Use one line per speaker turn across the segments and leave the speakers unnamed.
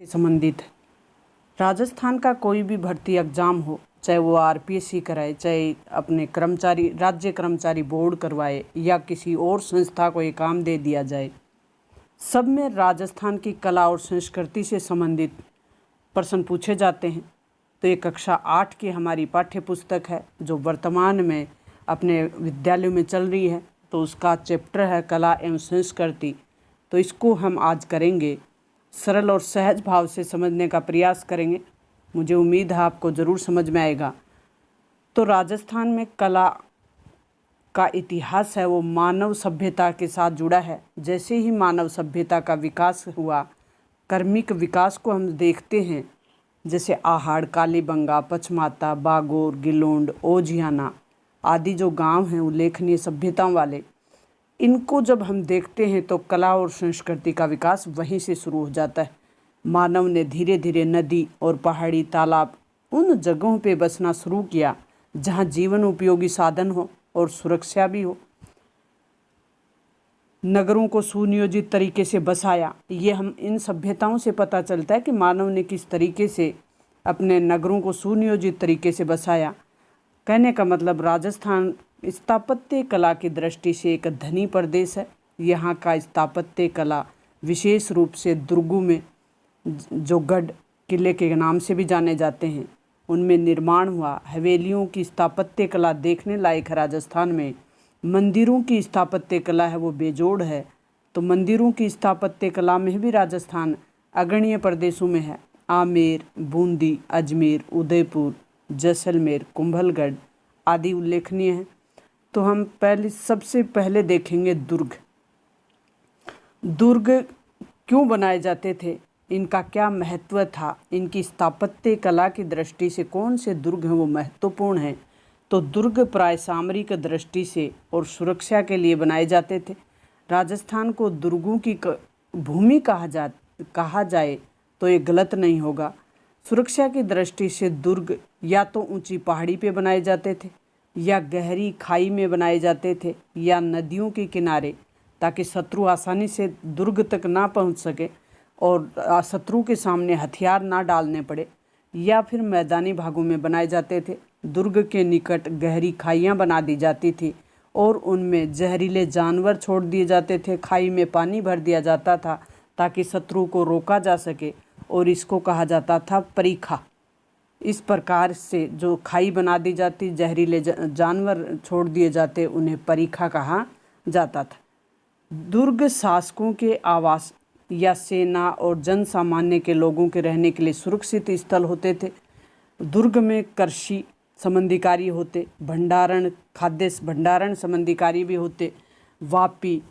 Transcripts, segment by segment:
संबंधित है। राजस्थान का कोई भी भर्ती एग्ज़ाम हो, चाहे वो आरपीएससी कराए, चाहे अपने कर्मचारी राज्य कर्मचारी बोर्ड करवाए या किसी और संस्था को ये काम दे दिया जाए, सब में राजस्थान की कला और संस्कृति से संबंधित प्रश्न पूछे जाते हैं। तो ये कक्षा 8 की हमारी पाठ्य पुस्तक है जो वर्तमान में अपने विद्यालयों में चल रही है। तो उसका चैप्टर है कला एवं संस्कृति। तो इसको हम आज करेंगे, सरल और सहज भाव से समझने का प्रयास करेंगे। मुझे उम्मीद है आपको ज़रूर समझ में आएगा। तो राजस्थान में कला का इतिहास है वो मानव सभ्यता के साथ जुड़ा है। जैसे ही मानव सभ्यता का विकास हुआ, कर्मिक विकास को हम देखते हैं, जैसे आहड़, कालीबंगा, पचमाता, बागोर, गिलोंड, ओजियाना आदि जो गांव हैं उल्लेखनीय सभ्यताओं वाले, इनको जब हम देखते हैं तो कला और संस्कृति का विकास वहीं से शुरू हो जाता है। मानव ने धीरे धीरे नदी और पहाड़ी, तालाब उन जगहों पे बसना शुरू किया जहाँ जीवन उपयोगी साधन हो और सुरक्षा भी हो। नगरों को सुनियोजित तरीके से बसाया। ये हम इन सभ्यताओं से पता चलता है कि मानव ने किस तरीके से अपने नगरों को सुनियोजित तरीके से बसाया। कहने का मतलब राजस्थान स्थापत्य कला की दृष्टि से एक धनी प्रदेश है। यहाँ का स्थापत्य कला विशेष रूप से दुर्गों में, जो गढ़ किले के नाम से भी जाने जाते हैं, उनमें निर्माण हुआ। हवेलियों की स्थापत्य कला देखने लायक है राजस्थान में। मंदिरों की स्थापत्य कला है वो बेजोड़ है। तो मंदिरों की स्थापत्य कला में भी राजस्थान अग्रणीय प्रदेशों में है। आमेर, बूंदी, अजमेर, उदयपुर, जैसलमेर, कुंभलगढ़ आदि उल्लेखनीय हैं। तो हम सबसे पहले देखेंगे दुर्ग। दुर्ग क्यों बनाए जाते थे, इनका क्या महत्व था, इनकी स्थापत्य कला की दृष्टि से कौन से दुर्ग हैं वो महत्वपूर्ण हैं। तो दुर्ग प्राय सामरिक दृष्टि से और सुरक्षा के लिए बनाए जाते थे। राजस्थान को दुर्गों की भूमि कहा जाए तो ये गलत नहीं होगा। सुरक्षा की दृष्टि से दुर्ग या तो ऊंची पहाड़ी पे बनाए जाते थे, या गहरी खाई में बनाए जाते थे, या नदियों के किनारे, ताकि शत्रु आसानी से दुर्ग तक ना पहुंच सके और शत्रु के सामने हथियार ना डालने पड़े। या फिर मैदानी भागों में बनाए जाते थे। दुर्ग के निकट गहरी खाइयाँ बना दी जाती थी और उनमें जहरीले जानवर छोड़ दिए जाते थे। खाई में पानी भर दिया जाता था ताकि शत्रु को रोका जा सके, और इसको कहा जाता था परीखा। इस प्रकार से जो खाई बना दी जाती, जहरीले जानवर छोड़ दिए जाते, उन्हें परीखा कहा जाता था। दुर्ग शासकों के आवास या सेना और जन सामान्य के लोगों के रहने के लिए सुरक्षित स्थल होते थे। दुर्ग में कृषि संबंधी कार्य होते, भंडारण, खाद्य भंडारण संबंधी कार्य भी होते। वापी,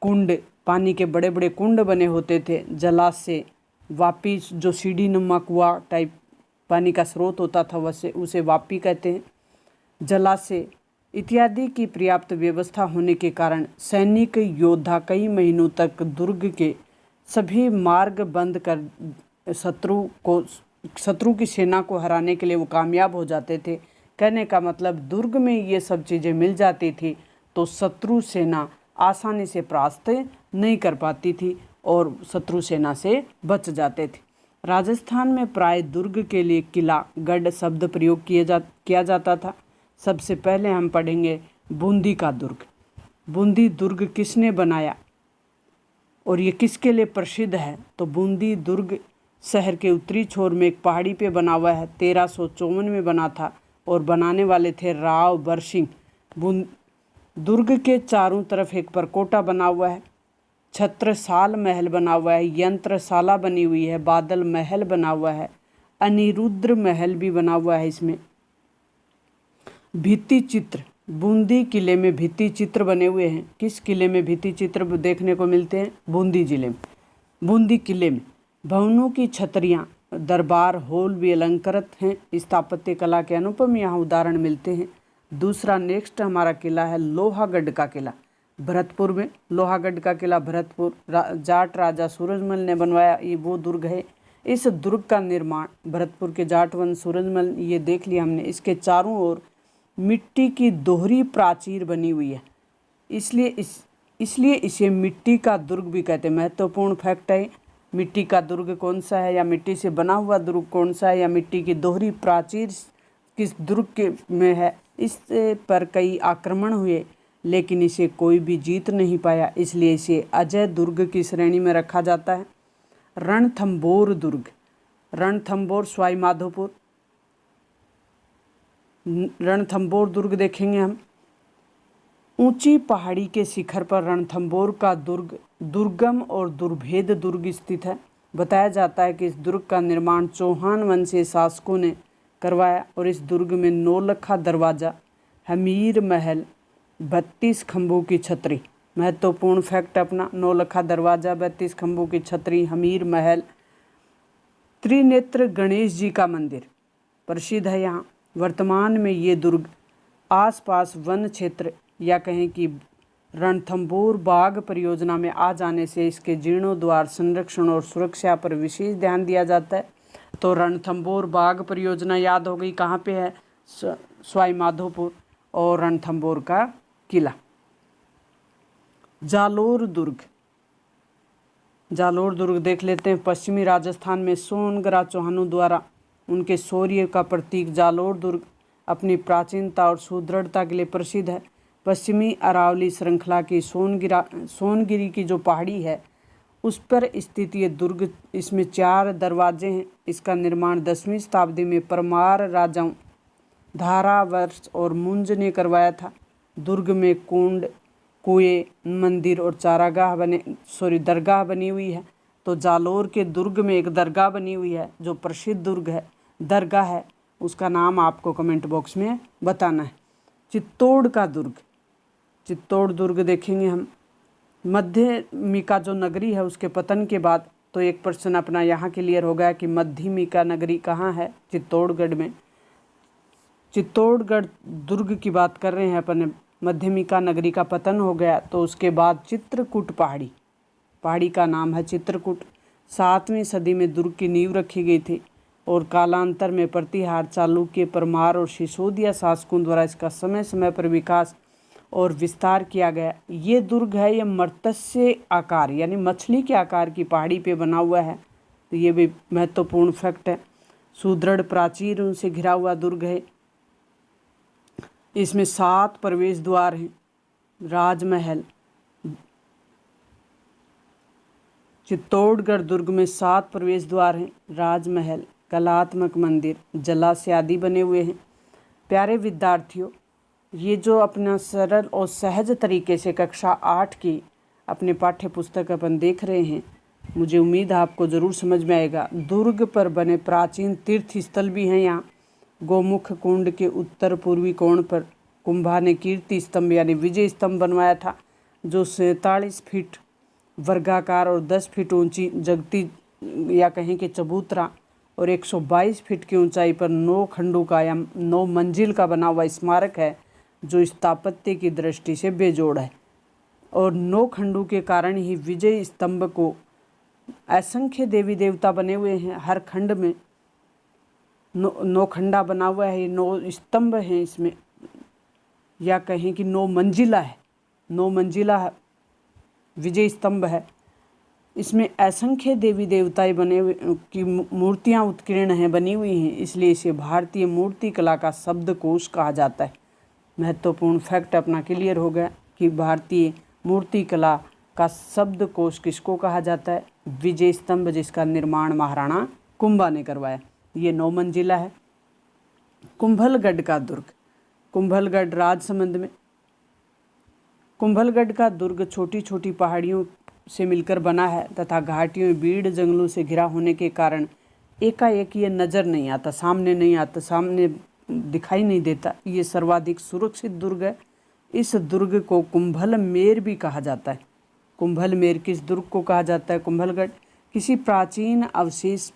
कुंड, पानी के बड़े बड़े कुंड बने होते थे। जलाशय, वापी जो सीढ़ी नुमा कुआं टाइप पानी का स्रोत होता था वैसे उसे वापी कहते हैं। जलाशय इत्यादि की पर्याप्त व्यवस्था होने के कारण सैनिक योद्धा कई महीनों तक दुर्ग के सभी मार्ग बंद कर शत्रु की सेना को हराने के लिए वो कामयाब हो जाते थे। कहने का मतलब दुर्ग में ये सब चीज़ें मिल जाती थी तो शत्रु सेना आसानी से परास्त नहीं कर पाती थी और शत्रु सेना से बच जाते थे। राजस्थान में प्राय दुर्ग के लिए किला, गढ़ शब्द प्रयोग किया जाता था। सबसे पहले हम पढ़ेंगे बूंदी का दुर्ग। बूंदी दुर्ग किसने बनाया और ये किसके लिए प्रसिद्ध है? तो बूंदी दुर्ग शहर के उत्तरी छोर में एक पहाड़ी पे बना हुआ है। 1354 में बना था और बनाने वाले थे राव बरसिंह। दुर्ग के चारों तरफ एक परकोटा बना हुआ है, छत्रसाल महल बना हुआ है, यंत्रशाला बनी हुई है, बादल महल बना हुआ है, अनिरुद्ध महल भी बना हुआ है। इसमें भित्ति चित्र, बूंदी किले में भित्ति चित्र बने हुए हैं। किस किले में भित्ति चित्र देखने को मिलते हैं? बूंदी जिले में। बूंदी किले में भवनों की छतरियाँ, दरबार हॉल भी अलंकृत हैं। स्थापत्य कला के अनुपम यहाँ उदाहरण मिलते हैं। दूसरा नेक्स्ट हमारा किला है लोहागढ़ का किला, भरतपुर में। लोहागढ़ का किला भरतपुर जाट राजा सूरजमल ने बनवाया, ये वो दुर्ग है। इस दुर्ग का निर्माण भरतपुर के जाट वंश सूरजमल, ये देख लिया हमने। इसके चारों ओर मिट्टी की दोहरी प्राचीर बनी हुई है, इसलिए इसे मिट्टी का दुर्ग भी कहते हैं। महत्वपूर्ण फैक्ट है, मिट्टी का दुर्ग कौन सा है, या मिट्टी से बना हुआ दुर्ग कौन सा है, या मिट्टी की दोहरी प्राचीर किस दुर्ग के में है। इस पर कई आक्रमण हुए लेकिन इसे कोई भी जीत नहीं पाया, इसलिए इसे अजय दुर्ग की श्रेणी में रखा जाता है। रणथंभौर दुर्ग, रणथंभौर सवाई माधोपुर। रणथंभौर दुर्ग देखेंगे हम। ऊंची पहाड़ी के शिखर पर रणथंभौर का दुर्ग दुर्गम और दुर्भेद दुर्ग स्थित है। बताया जाता है कि इस दुर्ग का निर्माण चौहान वंशीय शासकों ने करवाया और इस दुर्ग में नौलखा दरवाज़ा, हमीर महल, 32 खंभों की छतरी। महत्वपूर्ण फैक्ट अपना, नौलखा दरवाज़ा, 32 खंभों की छतरी, हमीर महल, त्रिनेत्र गणेश जी का मंदिर प्रसिद्ध है यहाँ। वर्तमान में ये दुर्ग आसपास वन क्षेत्र या कहें कि रणथंभौर बाग परियोजना में आ जाने से इसके जीर्णोद्धार, संरक्षण और सुरक्षा पर विशेष ध्यान दिया जाता है। तो रणथंभौर बाग परियोजना याद हो गई, कहाँ पे है, सवाई माधोपुर, और रणथंभौर का किला। जालोर दुर्ग, जालोर दुर्ग देख लेते हैं। पश्चिमी राजस्थान में सोनगरा चौहानों द्वारा उनके शौर्य का प्रतीक जालोर दुर्ग अपनी प्राचीनता और सुदृढ़ता के लिए प्रसिद्ध है। पश्चिमी अरावली श्रृंखला की सोनगिरी की जो पहाड़ी है उस पर स्थित ये दुर्ग, इसमें 4 दरवाजे हैं। इसका निर्माण 10वीं शताब्दी में परमार राजाओं धारावर्ष और मुंज ने करवाया था। दुर्ग में कुंड, कुएं, मंदिर और दरगाह बनी हुई है। तो जालोर के दुर्ग में एक दरगाह बनी हुई है जो प्रसिद्ध दरगाह है, उसका नाम आपको कमेंट बॉक्स में बताना है। चित्तौड़ का दुर्ग, चित्तौड़ दुर्ग देखेंगे हम। मध्यमिका जो नगरी है उसके पतन के बाद, तो एक प्रश्न अपना यहाँ क्लियर हो गया कि मध्यमिका नगरी कहाँ है, चित्तौड़गढ़ में। चित्तौड़गढ़ दुर्ग की बात कर रहे हैं अपन। मध्यमिका नगरी का पतन हो गया तो उसके बाद चित्रकूट पहाड़ी का नाम है चित्रकूट। 7वीं सदी में दुर्ग की नींव रखी गई थी और कालांतर में प्रतिहार, चालुक्य, परमार और सिसोदिया शासकों द्वारा इसका समय समय पर विकास और विस्तार किया गया। ये दुर्ग है, ये मत्स्य आकार यानी मछली के आकार की पहाड़ी पे बना हुआ है, तो ये भी महत्वपूर्ण फैक्ट है। सुदृढ़ प्राचीरों से घिरा हुआ दुर्ग है। इसमें 7 प्रवेश द्वार हैं। राजमहल, चित्तौड़गढ़ दुर्ग में 7 प्रवेश द्वार हैं। राजमहल, कलात्मक मंदिर, जलाशय आदि बने हुए हैं। प्यारे विद्यार्थियों, ये जो अपना सरल और सहज तरीके से कक्षा 8 की अपने पाठ्य पुस्तक अपन देख रहे हैं, मुझे उम्मीद है आपको ज़रूर समझ में आएगा। दुर्ग पर बने प्राचीन तीर्थ स्थल भी हैं यहाँ। गोमुख कुंड के उत्तर पूर्वी कोण पर कुंभा ने कीर्ति स्तंभ यानी विजय स्तंभ बनवाया था, जो 47 फीट वर्गाकार और 10 फीट ऊंची जगती या कहें कि चबूतरा और 122 फीट की ऊंचाई पर 9 खंडों का या 9 मंजिल का बना हुआ स्मारक है, जो स्थापत्य की दृष्टि से बेजोड़ है। और 9 खंडों के कारण ही विजय स्तंभ को असंख्य देवी देवता बने हुए हैं। हर खंड में 9 खंडा बना हुआ है, 9 स्तंभ हैं इसमें, या कहें कि 9 मंजिला है, 9 मंजिला विजय स्तंभ है। इसमें असंख्य देवी देवताएं बने हुए की मूर्तियां उत्कीर्ण हैं, बनी हुई हैं, इसलिए इसे भारतीय मूर्ति कला का शब्दकोश कहा जाता है। महत्वपूर्ण फैक्ट अपना क्लियर हो गया कि भारतीय मूर्ति कला का शब्दकोश किसको कहा जाता है, विजय स्तंभ, जिसका निर्माण महाराणा कुंभा ने करवाया। ये 9 मंजिला है। कुंभलगढ़ का दुर्ग, कुंभलगढ़ राजसमंद में। कुंभलगढ़ का दुर्ग छोटी छोटी पहाड़ियों से मिलकर बना है तथा घाटियों में भीड़ जंगलों से घिरा होने के कारण एकाएक ये नज़र नहीं आता, सामने दिखाई नहीं देता। ये सर्वाधिक सुरक्षित दुर्ग है। इस दुर्ग को कुंभलमेर भी कहा जाता है। कुंभलमेर किस दुर्ग को कहा जाता है? कुंभलगढ़। किसी प्राचीन अवशेष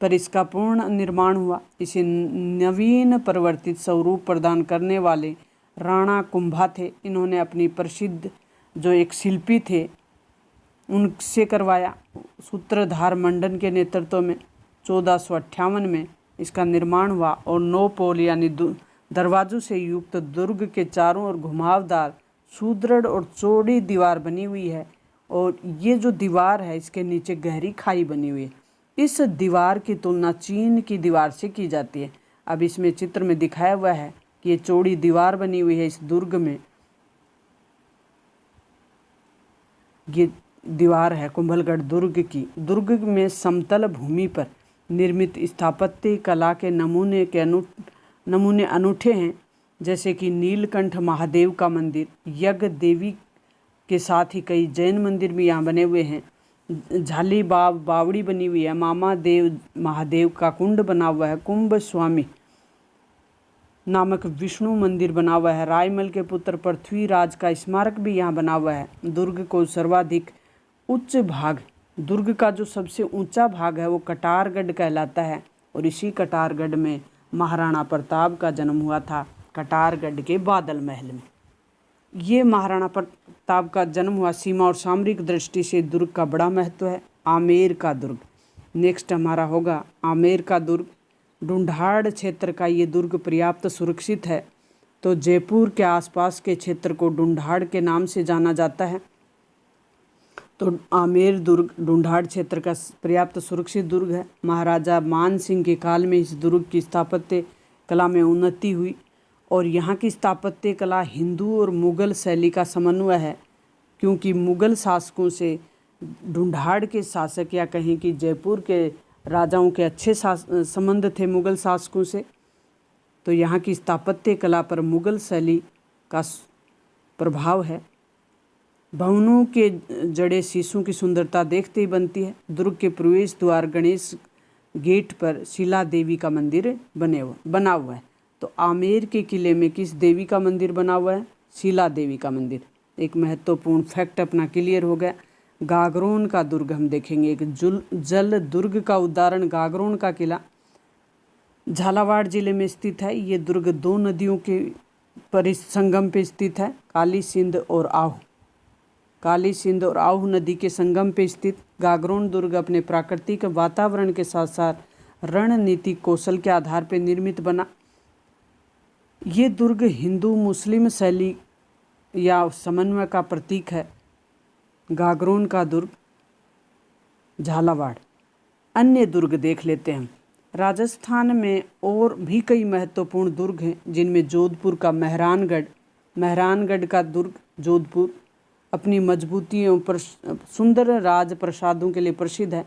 पर इसका पूर्ण निर्माण हुआ। इसे नवीन परिवर्तित स्वरूप प्रदान करने वाले राणा कुंभा थे। इन्होंने अपनी प्रसिद्ध जो एक शिल्पी थे उनसे करवाया। सूत्रधार मंडन के नेतृत्व में 1458 में इसका निर्माण हुआ और 9 पोल यानी दरवाजों से युक्त दुर्ग के चारों ओर घुमावदार, सुदृढ़ और चौड़ी दीवार बनी हुई है और ये जो दीवार है इसके नीचे गहरी खाई बनी हुई है। इस दीवार की तुलना चीन की दीवार से की जाती है। अब इसमें चित्र में दिखाया हुआ है कि ये चौड़ी दीवार बनी हुई है इस दुर्ग में। ये दीवार है कुंभलगढ़ दुर्ग की। दुर्ग में समतल भूमि पर निर्मित स्थापत्य कला के नमूने अनूठे हैं, जैसे कि नीलकंठ महादेव का मंदिर, यज्ञ देवी के साथ ही कई जैन मंदिर भी यहाँ बने हुए हैं। झाली बावड़ी बनी हुई है, मामा देव महादेव का कुंड बना हुआ है, कुंभ स्वामी नामक विष्णु मंदिर बना हुआ है, रायमल के पुत्र पृथ्वीराज का स्मारक भी यहाँ बना हुआ है। दुर्ग को सर्वाधिक उच्च भाग, दुर्ग का जो सबसे ऊंचा भाग है वो कटारगढ़ कहलाता है, और इसी कटारगढ़ में महाराणा प्रताप का जन्म हुआ था, कटारगढ़ के बादल महल में। ये महाराणा प्रताप का जन्म हुआ। सीमा और सामरिक दृष्टि से दुर्ग का बड़ा महत्व है। आमेर का दुर्ग नेक्स्ट हमारा होगा। आमेर का दुर्ग ढूंढाड़ क्षेत्र का ये दुर्ग पर्याप्त सुरक्षित है, तो जयपुर के आसपास के क्षेत्र को ढूंढाड़ के नाम से जाना जाता है। तो आमेर दुर्ग ढूंढाड़ क्षेत्र का पर्याप्त सुरक्षित दुर्ग है। महाराजा मान सिंह के काल में इस दुर्ग की स्थापत्य कला में उन्नति हुई, और यहाँ की स्थापत्य कला हिंदू और मुग़ल शैली का समन्वय है, क्योंकि मुग़ल शासकों से ढूंढाड़ के शासक या कहें कि जयपुर के राजाओं के अच्छे संबंध थे मुग़ल शासकों से, तो यहाँ की स्थापत्य कला पर मुग़ल शैली का प्रभाव है। भवनों के जड़े शीशों की सुंदरता देखते ही बनती है। दुर्ग के प्रवेश द्वार गणेश गेट पर शिला देवी का मंदिर बना हुआ है। तो आमेर के किले में किस देवी का मंदिर बना हुआ है? शिला देवी का मंदिर। एक महत्वपूर्ण फैक्ट अपना क्लियर हो गया। गागरोन का दुर्ग हम देखेंगे। एक जल दुर्ग का उदाहरण गागरोन का किला झालावाड़ जिले में स्थित है। ये दुर्ग दो नदियों के संगम पे स्थित है, काली सिंध और आहू नदी के संगम पे स्थित गागरोन दुर्ग अपने प्राकृतिक वातावरण के साथ साथ रणनीतिक कौशल के आधार पर निर्मित बना। ये दुर्ग हिंदू मुस्लिम शैली या समन्वय का प्रतीक है। गागरोन का दुर्ग झालावाड़। अन्य दुर्ग देख लेते हैं। राजस्थान में और भी कई महत्वपूर्ण दुर्ग हैं, जिनमें जोधपुर का मेहरानगढ़ का दुर्ग जोधपुर अपनी मजबूतियों पर सुंदर राजप्रसादों के लिए प्रसिद्ध है।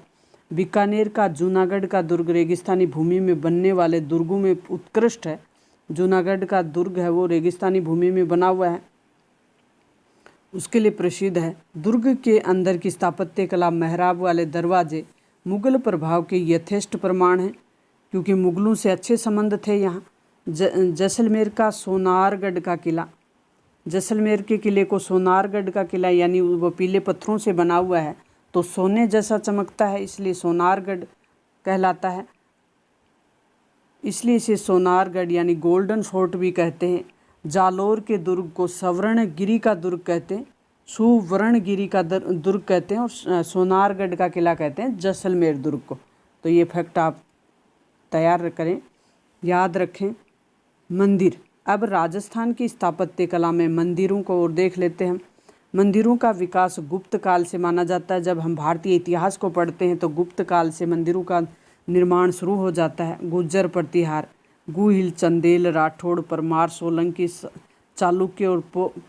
बीकानेर का जूनागढ़ का दुर्ग रेगिस्तानी भूमि में बनने वाले दुर्गों में उत्कृष्ट है। जूनागढ़ का दुर्ग है वो रेगिस्तानी भूमि में बना हुआ है, उसके लिए प्रसिद्ध है। दुर्ग के अंदर की स्थापत्य कला, मेहराब वाले दरवाजे मुग़ल प्रभाव के यथेष्ट प्रमाण हैं, क्योंकि मुग़लों से अच्छे संबंध थे यहाँ। जैसलमेर का सोनारगढ़ का किला, जैसलमेर के किले को सोनारगढ़ का किला यानी वो पीले पत्थरों से बना हुआ है, तो सोने जैसा चमकता है, इसलिए सोनारगढ़ कहलाता है। इसलिए इसे सोनारगढ़ यानी गोल्डन फोर्ट भी कहते हैं। जालोर के दुर्ग को सवर्णगिरी का दुर्ग कहते हैं, सुवर्णगिरी का दुर्ग कहते हैं, और सोनारगढ़ का किला कहते हैं जैसलमेर दुर्ग को। तो ये फैक्ट आप तैयार करें, याद रखें। मंदिर। अब राजस्थान की स्थापत्य कला में मंदिरों को और देख लेते हैं। मंदिरों का विकास गुप्त काल से माना जाता है। जब हम भारतीय इतिहास को पढ़ते हैं तो गुप्त काल से मंदिरों का निर्माण शुरू हो जाता है। गुर्जर प्रतिहार, गुहिल, चंदेल, राठौड़, परमार, सोलंकी, चालुक्य और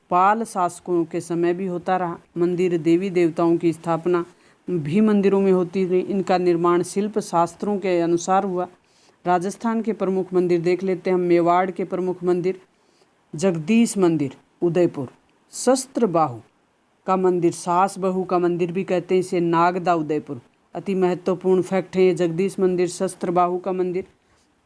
पाल शासकों के समय भी होता रहा। मंदिर देवी देवताओं की स्थापना भी मंदिरों में होती रही। इनका निर्माण शिल्प शास्त्रों के अनुसार हुआ। राजस्थान के प्रमुख मंदिर देख लेते हैं हम। मेवाड़ के प्रमुख मंदिर जगदीश मंदिर उदयपुर, शस्त्र बाहु का मंदिर सास बहू का मंदिर भी कहते हैं इसे, नागदा उदयपुर। अति महत्वपूर्ण फैक्ट है ये जगदीश मंदिर, शस्त्र बाहु का मंदिर।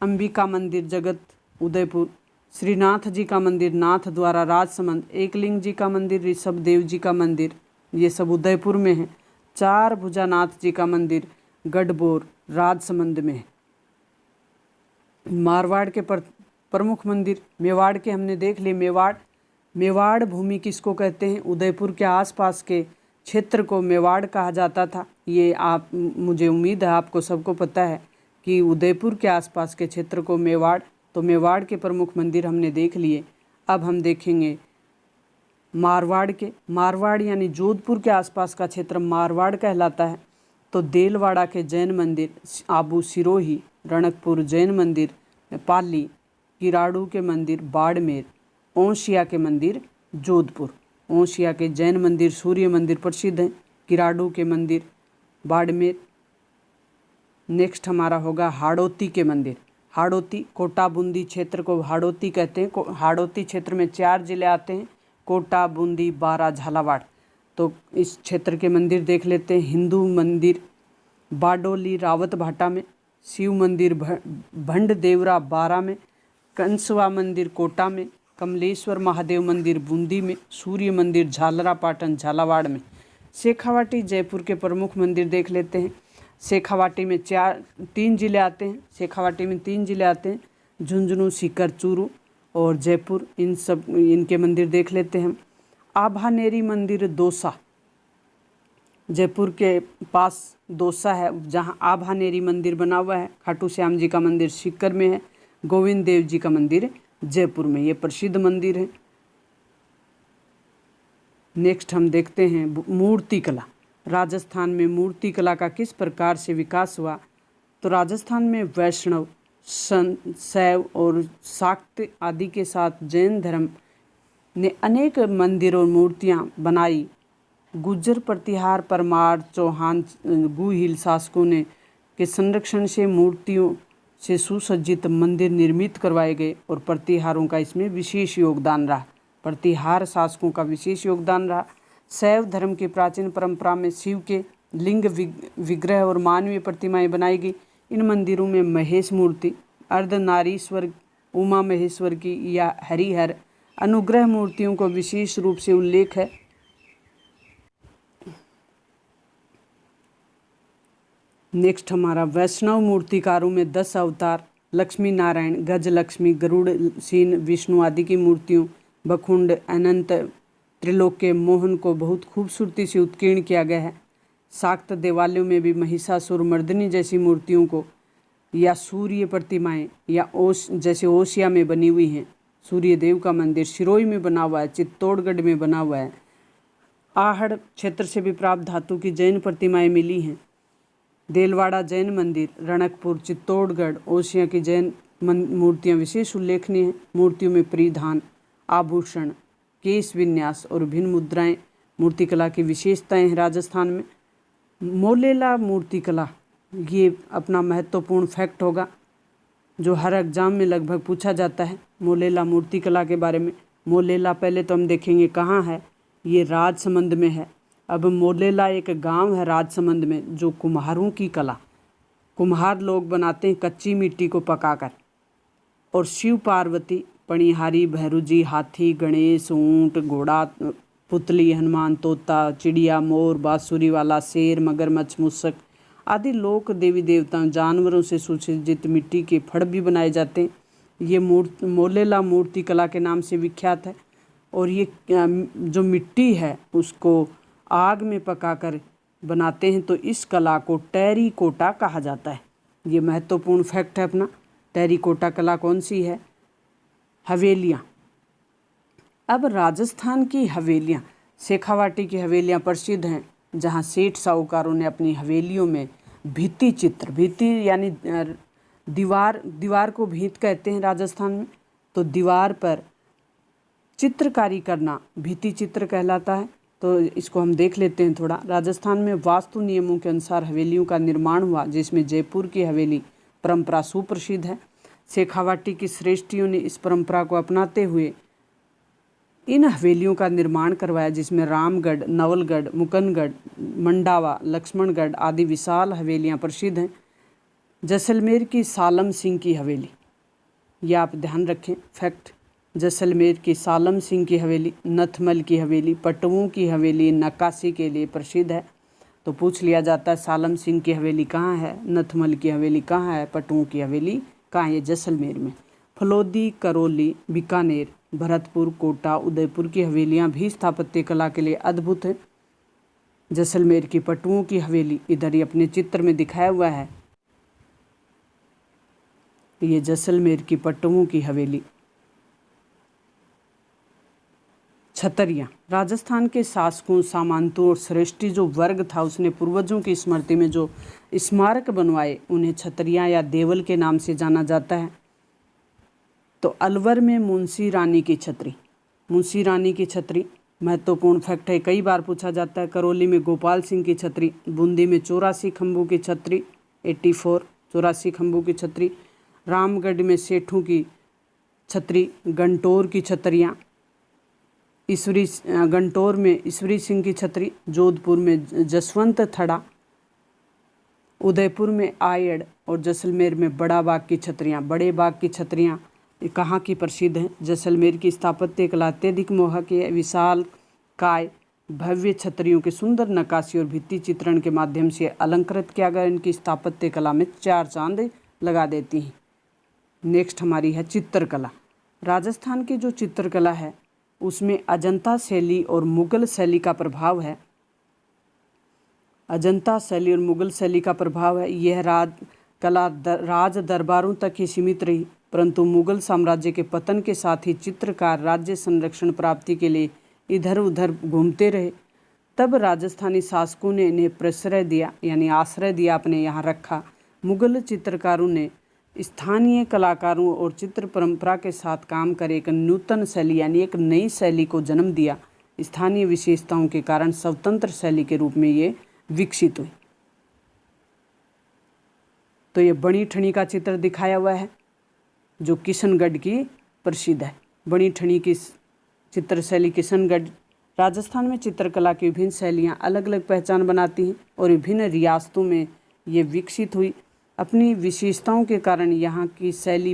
अंबिका मंदिर जगत उदयपुर, श्रीनाथ जी का मंदिर नाथ द्वारा राजसमंद, एकलिंग जी का मंदिर, ऋषभ देव जी का मंदिर, ये सब उदयपुर में है। चार भुजानाथ जी का मंदिर गढ़बोर राजसमंद में है। मारवाड़ के प्रमुख मंदिर मेवाड़ के हमने देख लिए। मेवाड़ भूमि किसको कहते हैं? उदयपुर के आसपास के क्षेत्र को मेवाड़ कहा जाता था। ये आप, मुझे उम्मीद है आपको सबको पता है कि उदयपुर के आसपास के क्षेत्र को मेवाड़। तो मेवाड़ के प्रमुख मंदिर हमने देख लिए। अब हम देखेंगे मारवाड़ यानी जोधपुर के आसपास का क्षेत्र मारवाड़ कहलाता है। तो देलवाड़ा के जैन मंदिर आबू सिरोही, रणकपुर जैन मंदिर पाली, किराड़ू के मंदिर बाड़मेर, ओंशिया के मंदिर जोधपुर। ओंशिया के जैन मंदिर सूर्य मंदिर प्रसिद्ध हैं, किराड़ू के मंदिर बाड़मेर। नेक्स्ट हमारा होगा हाड़ौती के मंदिर। हाड़ौती कोटा बूंदी क्षेत्र को हाड़ौती कहते हैं। हाड़ौती क्षेत्र में 4 जिले आते हैं, कोटा, बूंदी, बारा, झालावाड़। तो इस क्षेत्र के मंदिर देख लेते हैं। हिंदू मंदिर बाडोली रावत भाटा में, शिव मंदिर भंड-देवरा बारा में, कंसवा मंदिर कोटा में, कमलेश्वर महादेव मंदिर बूंदी में, सूर्य मंदिर झालरा पाटन झालावाड़ में। शेखावाटी जयपुर के प्रमुख मंदिर देख लेते हैं। शेखावाटी में 3 जिले आते हैं। शेखावाटी में 3 जिले आते हैं, झुंझुनू, सीकर, चूरू और जयपुर। इनके मंदिर देख लेते हैं। आभानेरी मंदिर दौसा, जयपुर के पास दौसा है जहाँ आभानेरी मंदिर बना हुआ है। खाटू श्याम जी का मंदिर सीकर में है। गोविंद देव जी का मंदिर जयपुर में, ये प्रसिद्ध मंदिर है। नेक्स्ट हम देखते हैं मूर्ति कला। राजस्थान में मूर्ति कला का किस प्रकार से विकास हुआ? तो राजस्थान में वैष्णव, शैव और शाक्त आदि के साथ जैन धर्म ने अनेक मंदिर और मूर्तियां बनाई। गुज्जर, प्रतिहार, परमार, चौहान, गुहिल शासकों ने के संरक्षण से मूर्तियों से सुसज्जित मंदिर निर्मित करवाए गए और प्रतिहारों का इसमें विशेष योगदान रहा। प्रतिहार शासकों का विशेष योगदान रहा। शैव धर्म की प्राचीन परंपरा में शिव के लिंग विग्रह और मानवीय प्रतिमाएं बनाई गई। इन मंदिरों में महेश मूर्ति, अर्धनारीश्वर, उमा महेश्वर की या हरिहर अनुग्रह मूर्तियों को विशेष रूप से उल्लेख है। नेक्स्ट हमारा वैष्णव मूर्तिकारों में 10 अवतार, लक्ष्मी नारायण, गजलक्ष्मी, गरुड़ सीन, विष्णु आदि की मूर्तियों, बखुंड, अनंत, त्रिलोक्य, मोहन को बहुत खूबसूरती से उत्कीर्ण किया गया है। शाक्त देवालयों में भी महिषासुर मर्दिनी जैसी मूर्तियों को या सूर्य प्रतिमाएं या जैसे ओसिया में बनी हुई हैं। सूर्य देव का मंदिर सिरोही में बना हुआ है, चित्तौड़गढ़ में बना हुआ है। आहड़ क्षेत्र से भी प्राप्त धातु की जैन प्रतिमाएं मिली हैं। देलवाड़ा जैन मंदिर, रणकपुर, चित्तौड़गढ़, ओसिया की जैन मूर्तियां विशेष उल्लेखनीय हैं। मूर्तियों में परिधान, आभूषण, केश विन्यास और भिन्न मुद्राएं मूर्तिकला की विशेषताएं हैं। राजस्थान में मोलेला मूर्तिकला, ये अपना महत्वपूर्ण फैक्ट होगा जो हर एग्जाम में लगभग पूछा जाता है मोलेला मूर्तिकला के बारे में। मोलेला पहले तो हम देखेंगे कहाँ है, ये राजसमंद में है। अब मोलेला एक गांव है राजसमंद में जो कुम्हारों की कला, कुम्हार लोग बनाते हैं कच्ची मिट्टी को पकाकर। और शिव पार्वती, पणिहारी, भैरूजी, हाथी, गणेश, ऊंट, घोड़ा, पुतली, हनुमान, तोता, चिड़िया, मोर, बांसुरी वाला, शेर, मगरमच्छ, मुसक आदि लोक देवी देवताओं जानवरों से सुसज्जित मिट्टी के फड़ भी बनाए जाते हैं। ये मोलेला मूर्ति कला के नाम से विख्यात है। और ये जो मिट्टी है उसको आग में पकाकर बनाते हैं, तो इस कला को टेरिकोटा कहा जाता है। ये महत्वपूर्ण फैक्ट है अपना। टेरिकोटा कला कौन सी है? हवेलियाँ। अब राजस्थान की हवेलियाँ, शेखावाटी की हवेलियाँ प्रसिद्ध हैं जहाँ सेठ साहूकारों ने अपनी हवेलियों में भित्ति चित्र, भित्ति यानी दीवार को भीत कहते हैं राजस्थान में, तो दीवार पर चित्रकारी करना भित्ति चित्र कहलाता है। तो इसको हम देख लेते हैं थोड़ा। राजस्थान में वास्तु नियमों के अनुसार हवेलियों का निर्माण हुआ, जिसमें जयपुर की हवेली परंपरा सुप्रसिद्ध है। शेखावाटी की श्रेष्ठियों ने इस परंपरा को अपनाते हुए इन हवेलियों का निर्माण करवाया, जिसमें रामगढ़, नवलगढ़, मुकनगढ़, मंडावा, लक्ष्मणगढ़ आदि विशाल हवेलियां प्रसिद्ध हैं। जैसलमेर की सालम सिंह की हवेली, यह आप ध्यान रखें फैक्ट। जैसलमेर की सालम सिंह की हवेली, नथमल की हवेली, पटुओं की हवेली नक्काशी के लिए प्रसिद्ध है। तो पूछ लिया जाता है सालम सिंह की हवेली कहाँ है, नथमल की हवेली कहाँ है, पटुओं की हवेली कहाँ है? जैसलमेर में। फलोदी, करौली, बीकानेर, भरतपुर, कोटा, उदयपुर की हवेलियाँ भी स्थापत्य कला के लिए अद्भुत हैं। जैसलमेर की पटुओं की हवेली इधर ही अपने चित्र में दिखाया हुआ है। ये जैसलमेर की पटुओं की हवेली। छतरियाँ। राजस्थान के शासकों, सामंतों और श्रेष्ठी जो वर्ग था उसने पूर्वजों की स्मृति में जो स्मारक बनवाए उन्हें छतरियाँ या देवल के नाम से जाना जाता है। तो अलवर में मुंशी रानी की छतरी, मुंशी रानी की छतरी महत्वपूर्ण फैक्ट है, कई बार पूछा जाता है। करौली में गोपाल सिंह की छतरी, बूंदी में 84 खंभों की छतरी 84 84 खंभों की छतरी, रामगढ़ में सेठों की छतरी, गंटौर की छतरियाँ, गंटौर में ईश्वरी सिंह की छतरी, जोधपुर में जसवंत थड़ा, उदयपुर में आयड़ और जैसलमेर में बड़ा बाग की छतरियाँ। बड़े बाग की छतरियाँ कहाँ की प्रसिद्ध हैं? जैसलमेर की स्थापत्य कला अत्यधिक मोहक है। विशाल काय भव्य छतरियों के सुंदर नक्काशी और भित्ति चित्रण के माध्यम से अलंकृत किया गया इनकी स्थापत्य कला में 4 चांद लगा देती हैं। नेक्स्ट हमारी है चित्रकला। राजस्थान की जो चित्रकला है उसमें अजंता शैली और मुगल शैली का प्रभाव है। अजंता शैली और मुगल शैली का प्रभाव है। यह राज दरबारों तक ही सीमित रही, परंतु मुगल साम्राज्य के पतन के साथ ही चित्रकार राज्य संरक्षण प्राप्ति के लिए इधर उधर घूमते रहे। तब राजस्थानी शासकों ने इन्हें प्रश्रय दिया, यानी आश्रय दिया, अपने यहाँ रखा। मुगल चित्रकारों ने स्थानीय कलाकारों और चित्र परंपरा के साथ काम कर एक नूतन शैली यानी एक नई शैली को जन्म दिया। स्थानीय विशेषताओं के कारण स्वतंत्र शैली के रूप में ये विकसित हुई। तो ये बणी ठनी का चित्र दिखाया हुआ है जो किशनगढ़ की प्रसिद्ध है। बणी ठनी की चित्र शैली किशनगढ़। राजस्थान में चित्रकला की विभिन्न शैलियाँ अलग अलग पहचान बनाती हैं और विभिन्न रियासतों में ये विकसित हुई। अपनी विशेषताओं के कारण यहाँ की शैली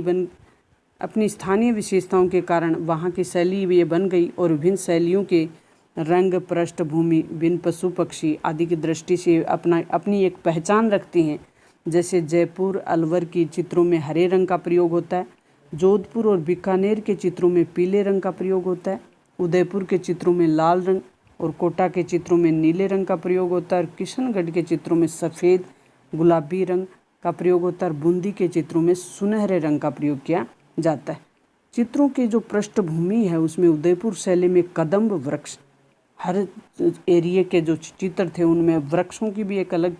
अपनी स्थानीय विशेषताओं के कारण वहाँ की शैली ये बन गई और विभिन्न शैलियों के रंग, पृष्ठभूमि, विभिन्न पशु पक्षी आदि की दृष्टि से अपनी एक पहचान रखती हैं। जैसे जयपुर, अलवर की चित्रों में हरे रंग का प्रयोग होता है, जोधपुर और बीकानेर के चित्रों में पीले रंग का प्रयोग होता है, उदयपुर के चित्रों में लाल रंग और कोटा के चित्रों में नीले रंग का प्रयोग होता है, और किशनगढ़ के चित्रों में सफ़ेद गुलाबी रंग का प्रयोग होता है, और बूंदी के चित्रों में सुनहरे रंग का प्रयोग किया जाता है। चित्रों की जो पृष्ठभूमि है उसमें उदयपुर शैली में कदम्ब वृक्ष, हर एरिया के जो चित्र थे उनमें वृक्षों की भी एक अलग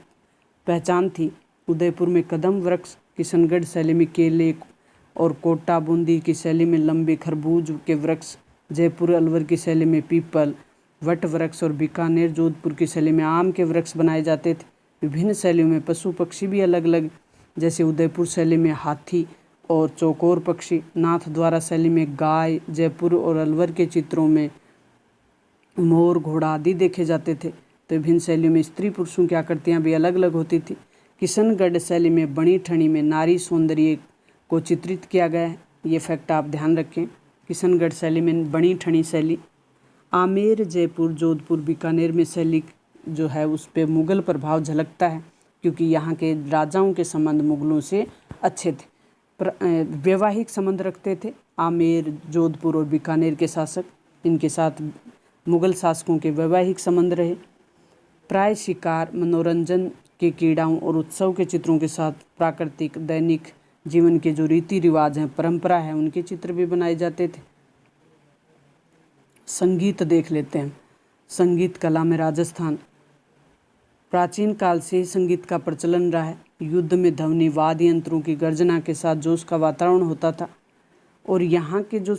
पहचान थी। उदयपुर में कदम वृक्ष, किशनगढ़ शैली में केले और कोटा बूंदी की शैली में लंबे खरबूज के वृक्ष, जयपुर अलवर की शैली में पीपल, वट वृक्ष और बीकानेर जोधपुर की शैली में आम के वृक्ष बनाए जाते थे। विभिन्न शैलियों में पशु पक्षी भी अलग अलग, जैसे उदयपुर शैली में हाथी और चौकोर पक्षी, नाथद्वारा शैली में गाय, जयपुर और अलवर के चित्रों में मोर, घोड़ा आदि देखे जाते थे। तो विभिन्न शैलियों में स्त्री पुरुषों की आकृतियाँ भी अलग अलग होती थी। किशनगढ़ शैली में बणी ठनी में नारी सौंदर्य को चित्रित किया गया है। ये फैक्ट आप ध्यान रखें। किशनगढ़ शैली में बणी ठनी शैली। आमेर, जयपुर, जोधपुर, बीकानेर में शैली जो है उस पर मुग़ल प्रभाव झलकता है, क्योंकि यहाँ के राजाओं के संबंध मुग़लों से अच्छे थे, वैवाहिक संबंध रखते थे। आमेर, जोधपुर और बीकानेर के शासक, इनके साथ मुग़ल शासकों के वैवाहिक संबंध रहे। प्राय शिकार, मनोरंजन के कीड़ाओं और उत्सव के चित्रों के साथ प्राकृतिक दैनिक जीवन के जो रीति रिवाज हैं, परंपरा है, उनके चित्र भी बनाए जाते थे। संगीत देख लेते हैं। संगीत कला में राजस्थान प्राचीन काल से ही संगीत का प्रचलन रहा है। युद्ध में ध्वनि वाद्य यंत्रों की गर्जना के साथ जोश का वातावरण होता था, और यहाँ के जो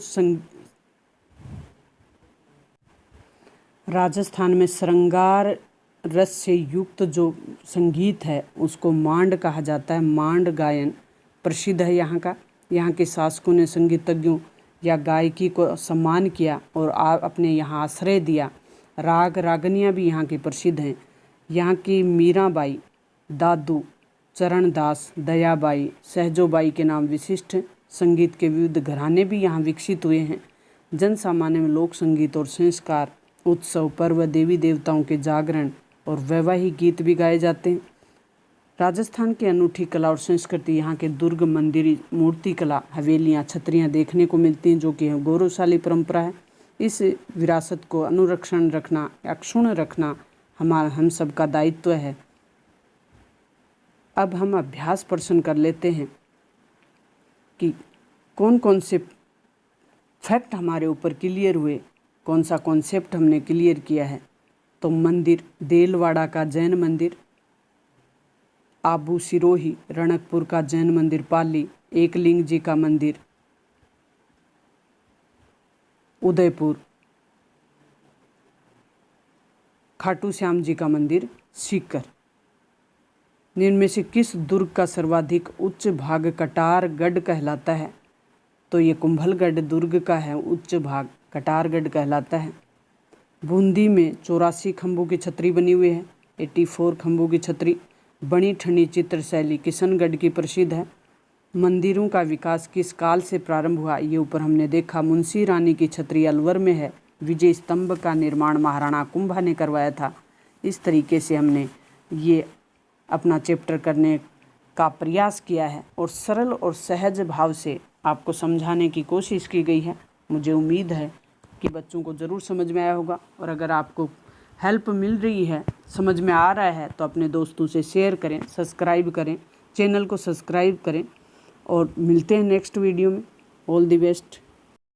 राजस्थान में श्रृंगार रस से युक्त जो संगीत है उसको मांड कहा जाता है। मांड गायन प्रसिद्ध है यहाँ का। यहाँ के शासकों ने संगीतज्ञों या गायकी को सम्मान किया और अपने यहाँ आश्रय दिया। राग रागनियाँ भी यहाँ की प्रसिद्ध हैं। यहाँ की मीराबाई, दादू, चरणदास, दयाबाई, सहजोबाई के नाम विशिष्ट हैं। संगीत के विविध घराने भी यहाँ विकसित हुए हैं। जन सामान्य में लोक संगीत और संस्कार, उत्सव, पर्व, देवी देवताओं के जागरण और वैवाहिक गीत भी गाए जाते हैं। राजस्थान की अनूठी कला और संस्कृति, यहाँ के दुर्ग, मंदिर, मूर्ति कला, हवेलियाँ, छतरियाँ देखने को मिलती हैं, जो कि गौरवशाली परंपरा है। इस विरासत को अनुरक्षण रखना, अक्षुण्ण रखना हम सब का दायित्व है। अब हम अभ्यास प्रश्न कर लेते हैं कि कौन कौन से फैक्ट हमारे ऊपर क्लियर हुए कौन सा कॉन्सेप्ट हमने क्लियर किया है। तो मंदिर देलवाड़ा का जैन मंदिर, आबू सिरोही रणकपुर का जैन मंदिर पाली, एकलिंग जी का मंदिर उदयपुर, खाटू श्याम जी का मंदिर सीकर। इनमें से किस दुर्ग का सर्वाधिक उच्च भाग कटारगढ़ कहलाता है? तो ये कुंभलगढ़ दुर्ग का है उच्च भाग, कटारगढ़ कहलाता है। बूंदी में 84 खंभों की छतरी बनी हुई है, 84 खंभों की छतरी। बनी ठनी चित्र शैली किशनगढ़ की प्रसिद्ध है। मंदिरों का विकास किस काल से प्रारंभ हुआ? ये ऊपर हमने देखा। मुंशी रानी की छतरी अलवर में है। विजय स्तंभ का निर्माण महाराणा कुंभा ने करवाया था। इस तरीके से हमने ये अपना चैप्टर करने का प्रयास किया है और सरल और सहज भाव से आपको समझाने की कोशिश की गई है। मुझे उम्मीद है कि बच्चों को ज़रूर समझ में आया होगा, और अगर आपको हेल्प मिल रही है, समझ में आ रहा है, तो अपने दोस्तों से शेयर करें, सब्सक्राइब करें, चैनल को सब्सक्राइब करें, और मिलते हैं नेक्स्ट वीडियो में। All the best.